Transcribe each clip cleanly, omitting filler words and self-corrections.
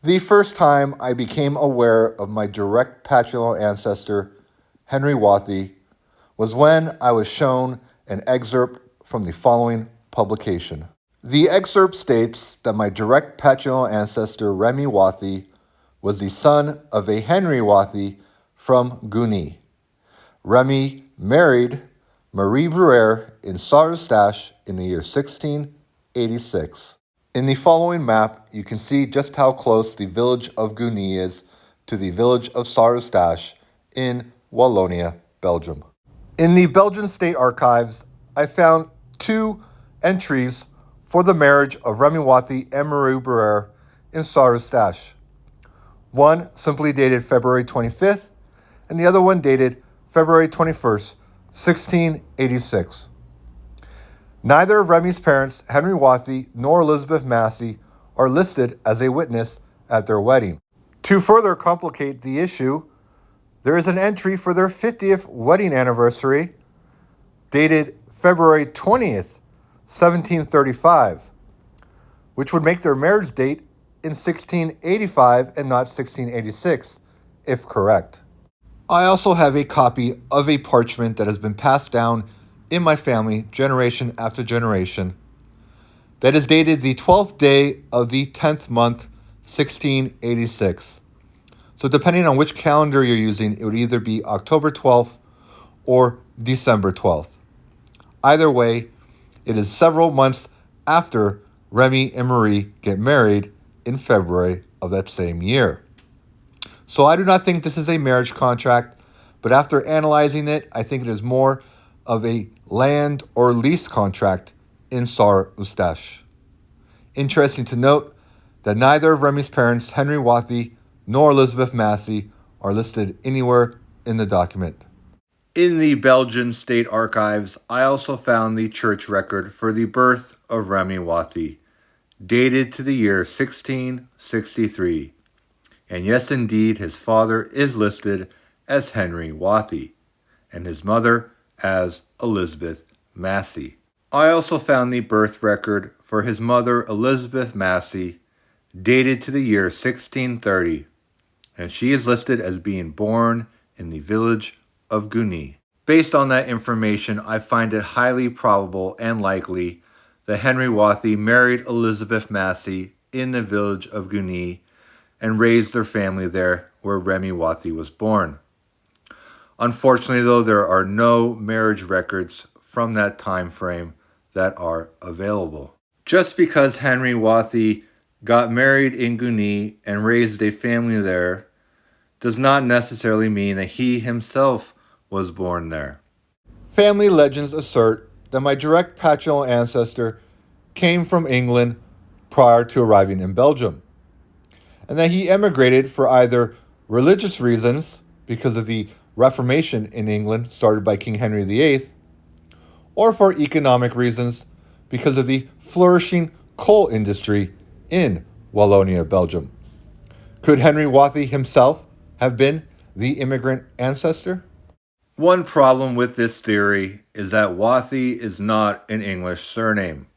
The first time I became aware of my direct patrilineal ancestor, Henry Wauthy, was when I was shown an excerpt from the following publication. The excerpt states that my direct patrilineal ancestor, Remy Wauthy, was the son of a Henry Wauthy from Gougnies. Remy married Marie Bruer in Saint-Eustache in the year 1686. In the following map, you can see just how close the village of Gougnies is to the village of Saint-Eustache in Wallonia, Belgium. In the Belgian State Archives, I found two entries for the marriage of Remy Wauthy and Marie Bruer in Saint-Eustache. One simply dated February 25th, and the other one dated February 21st, 1686. Neither of Remy's parents, Henry Wauthy nor Elizabeth Massey, are listed as a witness at their wedding. To further complicate the issue, there is an entry for their 50th wedding anniversary, dated February 20th, 1735, which would make their marriage date in 1685 and not 1686, if correct. I also have a copy of a parchment that has been passed down in my family generation after generation that is dated the 12th day of the 10th month, 1686. So depending on which calendar you're using, it would either be October 12th or December 12th. Either way, it is several months after Remy and Marie get married in February of that same year. So I do not think this is a marriage contract, but after analyzing it, I think it is more of a land or lease contract in Saint-Eustache. Interesting to note that neither of Remy's parents, Henry Wauthy nor Elizabeth Massey, are listed anywhere in the document. In the Belgian State Archives, I also found the church record for the birth of Remy Wauthy, dated to the year 1663. And yes, indeed, his father is listed as Henry Wauthy, and his mother as Elizabeth Massey. I also found the birth record for his mother, Elizabeth Massey, dated to the year 1630, and she is listed as being born in the village of Gougnies. Based on that information, I find it highly probable and likely that Henry Wauthy married Elizabeth Massey in the village of Gougnies and raised their family there where Remy Wauthy was born. Unfortunately, though, there are no marriage records from that time frame that are available. Just because Henry Wauthy got married in Gougnies and raised a family there does not necessarily mean that he himself was born there. Family legends assert that my direct patrilineal ancestor came from England prior to arriving in Belgium, and that he emigrated for either religious reasons, because of the Reformation in England started by King Henry VIII, or for economic reasons, because of the flourishing coal industry in Wallonia, Belgium. Could Henry Wauthy himself have been the immigrant ancestor? One problem with this theory is that Wauthy is not an English surname.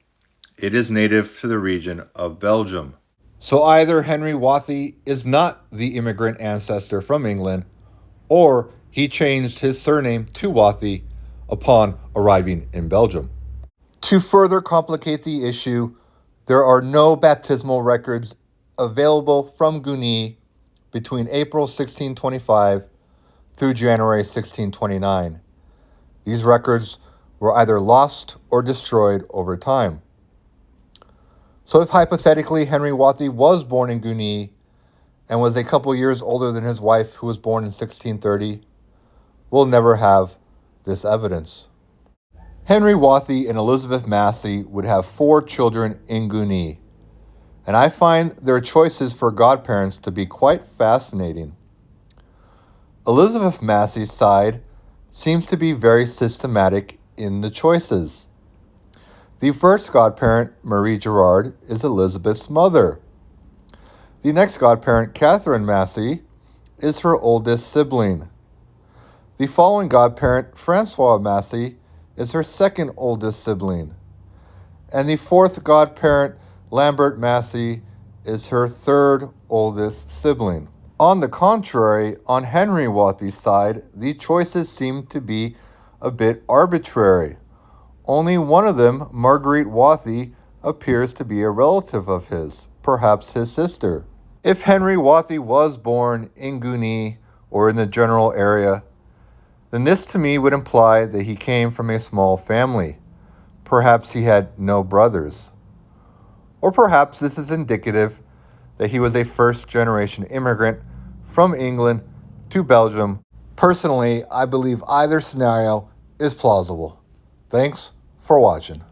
It is native to the region of Belgium. So either Henry Wauthy is not the immigrant ancestor from England, or he changed his surname to Wauthy upon arriving in Belgium. To further complicate the issue, there are no baptismal records available from Gougnies between April 1625 through January 1629. These records were either lost or destroyed over time. So if hypothetically Henry Wauthy was born in Gougnies and was a couple years older than his wife, who was born in 1630, we'll never have this evidence. Henry Wauthy and Elizabeth Massey would have 4 children in Gougnies, and I find their choices for godparents to be quite fascinating. Elizabeth Massey's side seems to be very systematic in the choices. The first godparent, Marie Gerard, is Elizabeth's mother. The next godparent, Catherine Massey, is her oldest sibling. The following godparent, Francois Massey, is her second oldest sibling. And the fourth godparent, Lambert Massey, is her third oldest sibling. On the contrary, on Henry Wauthy's side, the choices seem to be a bit arbitrary. Only one of them, Marguerite Wauthy, appears to be a relative of his, perhaps his sister. If Henry Wauthy was born in Gougnies or in the general area, then this to me would imply that he came from a small family. Perhaps he had no brothers. Or perhaps this is indicative that he was a first-generation immigrant from England to Belgium. Personally, I believe either scenario is plausible. Thanks for watching.